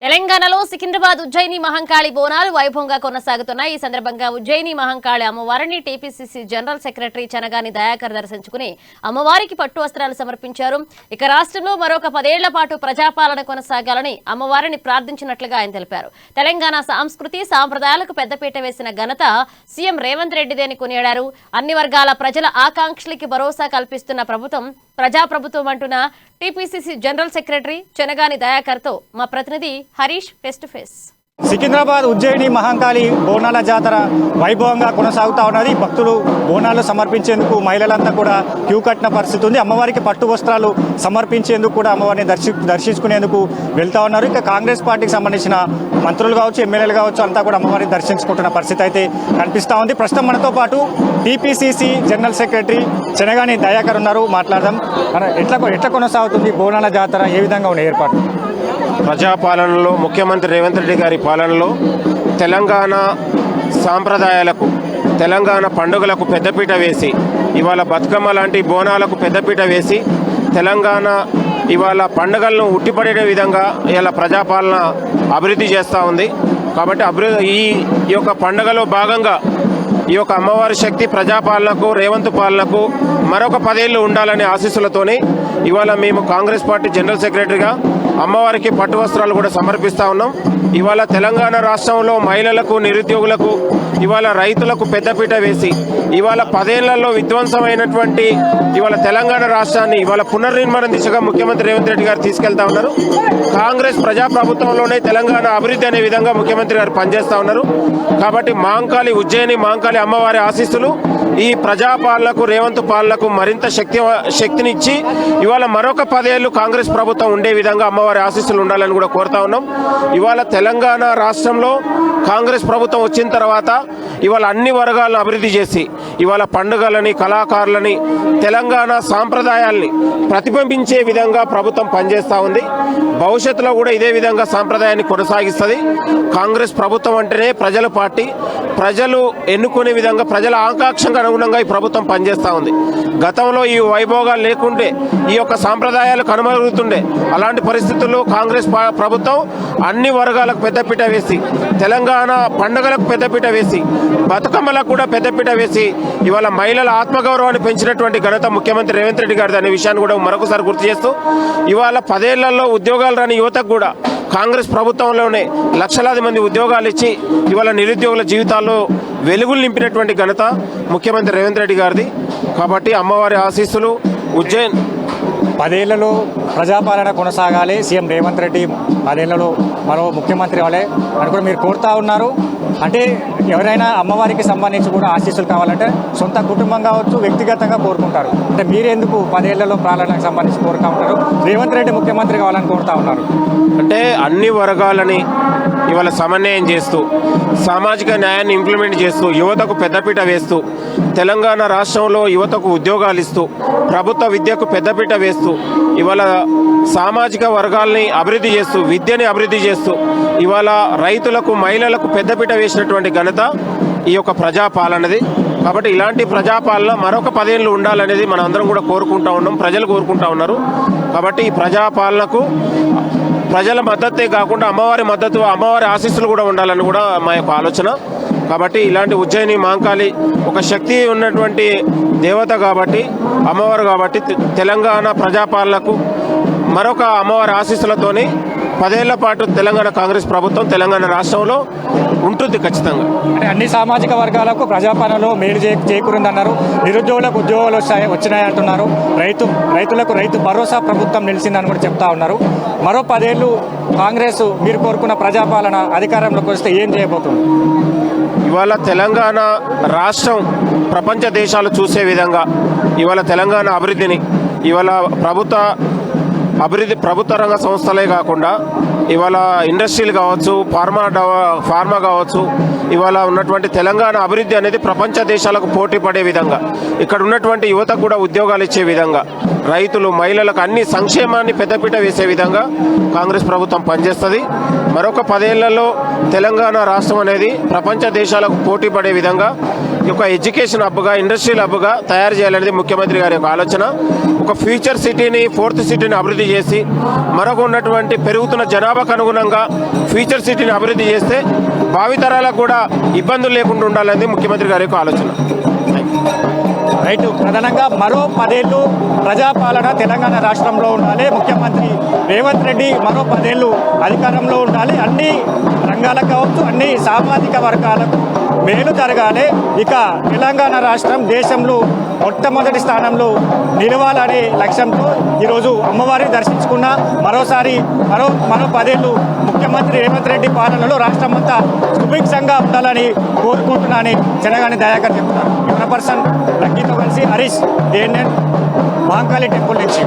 తెలంగాణలో సికింద్రాబాద్ ఉజ్జయిని మహంకాళి బోనాలు వైభవంగా కొనసాగుతున్నాయి. ఈ సందర్భంగా ఉజ్జయిని మహంకాళి అమ్మవారిని TPCC general secretary Chanagani Dayakar దర్శించుకుని అమ్మవారికి పట్టు వస్త్రాలు సమర్పించారు. ఇక రాష్ట్రంలో మరొక 10 ఏళ్ల పాటు ప్రజాపాలన కొనసాగాలని అమ్మవారిని ప్రార్థించినట్లుగా ఆయన తెలిపారు. తెలంగాణ సంస్కృతి సాంప్రదాయాలకు పెద్దపీట వేసిన ఘనత సీఎం రేవంత్ రెడ్డిదేని కొనియాడారు. అన్ని వర్గాల ప్రజల ఆకాంక్షలకి భరోసా కల్పిస్తున్న ప్రభుత్వం ప్రజాప్రభుత్వం అంటున్న TPCC general secretary Chanagani Dayakar తో మా ప్రతినిధి Harish face to face. Secunderabad Ujjaini Mahankali బోనాల జాతర వైభవంగా కొనసాగుతూ ఉన్నది. భక్తులు బోనాలు సమర్పించేందుకు మహిళలంతా కూడా క్యూ కట్టిన పరిస్థితి ఉంది. అమ్మవారికి పట్టు వస్త్రాలు సమర్పించేందుకు కూడా అమ్మవారిని దర్శించుకునేందుకు వెళ్తూ ఉన్నారు. ఇక కాంగ్రెస్ పార్టీకి సంబంధించిన మంత్రులు కావచ్చు, ఎమ్మెల్యేలు కావచ్చు, అంతా కూడా అమ్మవారిని దర్శించుకుంటున్న పరిస్థితి అయితే కనిపిస్తూ ఉంది. ప్రస్తుతం మనతో పాటు TPCC general secretary Chanagani Dayakar ఉన్నారు. మాట్లాడదాం. ఎట్లా కొనసాగుతుంది బోనాల జాతర, ఏ విధంగా ఉన్న ఏర్పాటు? ప్రజాపాలనలో ముఖ్యమంత్రి రేవంత్ రెడ్డి గారి పాలనలో తెలంగాణ సాంప్రదాయాలకు, తెలంగాణ పండుగలకు పెద్దపీట వేసి, ఇవాళ బతుకమ్మ లాంటి బోనాలకు పెద్దపీట వేసి తెలంగాణ ఇవాళ పండుగలను ఉట్టిపడే విధంగా ఇలా ప్రజాపాలన అభివృద్ధి చేస్తూ ఉంది. కాబట్టి ఈ యొక్క పండుగలో భాగంగా ఈ యొక్క అమ్మవారి శక్తి ప్రజాపాలనకు, రేవంత్ పాలనకు మరొక 10 ఏళ్ళు ఉండాలనే ఆశీస్సులతోనే ఇవాళ మేము కాంగ్రెస్ పార్టీ జనరల్ సెక్రటరీగా అమ్మవారికి పట్టు వస్త్రాలు కూడా సమర్పిస్తూ ఉన్నాం. ఇవాళ తెలంగాణ రాష్ట్రంలో మహిళలకు, నిరుద్యోగులకు, ఇవాళ రైతులకు పెద్దపీట వేసి ఇవాళ 10 ఏళ్లలో విధ్వంసమైనటువంటి ఇవాళ తెలంగాణ రాష్ట్రాన్ని ఇవాళ పునర్నిర్మాణం దిశగా ముఖ్యమంత్రి రేవంత్ రెడ్డి గారు తీసుకెళ్తా ఉన్నారు. కాంగ్రెస్ ప్రజాప్రభుత్వంలోనే తెలంగాణ అభివృద్ధి అనే విధంగా ముఖ్యమంత్రి గారు పనిచేస్తూ ఉన్నారు. కాబట్టి ఉజ్జయిని మహంకాళి అమ్మవారి ఆశీస్సులు ఈ ప్రజాపాలనకు, రేవంత్ పాలనకు మరింత శక్తినిచ్చి ఇవాళ మరొక 10 ఏళ్ళు కాంగ్రెస్ ప్రభుత్వం ఉండే విధంగా అమ్మవారి ఆశీస్సులు ఉండాలని కూడా కోరుతా ఉన్నాం. ఇవాళ తెలంగాణ రాష్ట్రంలో కాంగ్రెస్ ప్రభుత్వం వచ్చిన తర్వాత ఇవాళ అన్ని వర్గాలను అభివృద్ధి చేసి ఇవాళ పండుగలని, కళాకారులని, తెలంగాణ సాంప్రదాయాల్ని ప్రతిబింబించే విధంగా ప్రభుత్వం పనిచేస్తూ ఉంది. భవిష్యత్తులో కూడా ఇదే విధంగా సాంప్రదాయాన్ని కొనసాగిస్తుంది. కాంగ్రెస్ ప్రభుత్వం అంటేనే ప్రజల పార్టీ, ప్రజలు ఎన్నుకునే విధంగా, ప్రజల ఆకాంక్షకు అనుగుణంగా ఈ ప్రభుత్వం పనిచేస్తూ ఉంది. గతంలో ఈ వైభోగాలు లేకుంటే ఈ యొక్క సాంప్రదాయాలు కనుమరుగుతుండే. అలాంటి పరిస్థితుల్లో కాంగ్రెస్ ప్రభుత్వం అన్ని వర్గాలకు పెద్దపీట వేసి, తెలంగాణ పండుగలకు పెద్దపీట వేసి, బతుకమ్మలకు కూడా పెద్దపీట వేసి ఇవాళ మహిళల ఆత్మగౌరవాన్ని పెంచినటువంటి ఘనత ముఖ్యమంత్రి రేవంత్ రెడ్డి గారిది అనే విషయాన్ని కూడా మరొకసారి గుర్తు చేస్తూ ఇవాళ 10 ఏళ్లలో ఉద్యోగాలు రాని యువతకు కూడా కాంగ్రెస్ ప్రభుత్వంలోనే లక్షలాది మంది ఉద్యోగాలు ఇచ్చి ఇవాళ నిరుద్యోగుల జీవితాల్లో వెలుగులు నింపినటువంటి ఘనత ముఖ్యమంత్రి రేవంత్ రెడ్డి గారిది. కాబట్టి అమ్మవారి ఆశీస్సులు ఉజ్జయిన్ 10 ఏళ్లలో ప్రజాపాలన కొనసాగాలి, సీఎం రేవంత్ రెడ్డి 10 ఏళ్లలో మరో ముఖ్యమంత్రి వాళ్ళే అని కూడా మీరు కోరుతా ఉన్నారు. అంటే ఎవరైనా అమ్మవారికి సంబంధించి కూడా ఆశీస్సులు కావాలంటే సొంత కుటుంబం కావచ్చు, వ్యక్తిగతంగా కోరుకుంటారు. అంటే మీరెందుకు 10 ఏళ్లలో పాలనకు సంబంధించి కోరుతా ఉంటారు, రేవంత్ రెడ్డి ముఖ్యమంత్రి కావాలని కోరుతా ఉన్నారు? అంటే అన్ని వర్గాలని ఇవాళ సమన్వయం చేస్తూ, సామాజిక న్యాయాన్ని ఇంప్లిమెంట్ చేస్తూ, యువతకు పెద్దపీట వేస్తూ, తెలంగాణ రాష్ట్రంలో యువతకు ఉద్యోగాలు ఇస్తూ, ప్రభుత్వ విద్యకు పెద్దపీట వేస్తూ, ఇవాళ సామాజిక వర్గాల్ని అభివృద్ధి చేస్తూ, విద్యని అభివృద్ధి చేస్తూ, ఇవాళ రైతులకు, మహిళలకు పెద్దపీట వేసినటువంటి ఘనత ఈ యొక్క ప్రజాపాలనది. కాబట్టి ఇలాంటి ప్రజాపాలన మరొక 10 ఏళ్ళు ఉండాలనేది మనం అందరం కూడా కోరుకుంటా ఉన్నాం, ప్రజలు కోరుకుంటా ఉన్నారు. కాబట్టి ఈ ప్రజాపాలనకు ప్రజల మద్దతే కాకుండా అమ్మవారి మద్దతు, అమ్మవారి ఆశీస్సులు కూడా ఉండాలని కూడా మా యొక్క ఆలోచన. కాబట్టి ఇలాంటి ఉజ్జయిని మహంకాళి ఒక శక్తి ఉన్నటువంటి దేవత కాబట్టి, అమ్మవారు కాబట్టి తెలంగాణ ప్రజాపాలనకు మరొక అమ్మవారి ఆశీస్సులతోని 10 ఏళ్ల పాటు తెలంగాణ కాంగ్రెస్ ప్రభుత్వం తెలంగాణ రాష్ట్రంలో ఉంటుంది ఖచ్చితంగా. అంటే అన్ని సామాజిక వర్గాలకు ప్రజాపాలనలో మేలు చేకూరిందన్నారు. నిరుద్యోగులకు ఉద్యోగాలు వచ్చినాయంటున్నారు. రైతులకు రైతు భరోసా ప్రభుత్వం నిలిచిందని కూడా చెప్తా ఉన్నారు. మరో 10 ఏళ్ళు కాంగ్రెస్ మీరు కోరుకున్న ప్రజాపాలన అధికారంలోకి వస్తే ఏం చేయబోతుంది? ఇవాళ తెలంగాణ రాష్ట్రం ప్రపంచ దేశాలు చూసే విధంగా ఇవాళ తెలంగాణ అభివృద్ధిని, ఇవాళ ప్రభుత్వ రంగ సంస్థలే కాకుండా ఇవాళ ఇండస్ట్రీలు కావచ్చు, ఫార్మా కావచ్చు, ఇవాళ ఉన్నటువంటి తెలంగాణ అభివృద్ధి అనేది ప్రపంచ దేశాలకు పోటీ పడే విధంగా, ఇక్కడ ఉన్నటువంటి యువతకు కూడా ఉద్యోగాలు ఇచ్చే విధంగా, రైతులు, మహిళలకు అన్ని సంక్షేమాన్ని పెద్దపీట వేసే విధంగా కాంగ్రెస్ ప్రభుత్వం పనిచేస్తుంది. మరొక 10 ఏళ్లలో తెలంగాణ రాష్ట్రం అనేది ప్రపంచ దేశాలకు పోటీ పడే విధంగా ఒక ఎడ్యుకేషన్ హబ్గా, ఇండస్ట్రియల్ హబ్గా తయారు చేయాలనేది ముఖ్యమంత్రి గారి యొక్క ఆలోచన. ఒక ఫ్యూచర్ సిటీని, 4th సిటీని అభివృద్ధి చేసి మరొక ఉన్నటువంటి పెరుగుతున్న జనాభా జనాభాకు అనుగుణంగా ఫ్యూచర్ సిటీని అభివృద్ధి చేస్తే భావితరాలకు కూడా ఇబ్బందులు లేకుండా ఉండాలనేది ముఖ్యమంత్రి గారి యొక్క ఆలోచన. రైట్. ప్రధానంగా మరో 10 ఏళ్ళు ప్రజాపాలన తెలంగాణ రాష్ట్రంలో ఉండాలి. ముఖ్యమంత్రి రేవంత్ రెడ్డి మరో 10 ఏళ్ళు అధికారంలో ఉండాలి. అన్ని రంగాలకు కావచ్చు, అన్ని సామాజిక వర్గాలకు మేలు జరగాలి. ఇక తెలంగాణ రాష్ట్రం దేశంలో మొట్టమొదటి స్థానంలో నిలవాలనే లక్ష్యంతో ఈరోజు అమ్మవారిని దర్శించుకున్న మరోసారి మరో 10 ఏళ్ళు ముఖ్యమంత్రి రేవంత్ రెడ్డి పాలనలో రాష్ట్రం అంతా సుభిక్షంగా ఉండాలని కోరుకుంటున్నానని చెనగాని దయాకర్ చెప్తున్నారు. కెమెరా పర్సన్ లక్కీతో కలిసి హరీష్, ఏఎన్ఎన్ మహంకాళి టెంపుల్ నుంచి.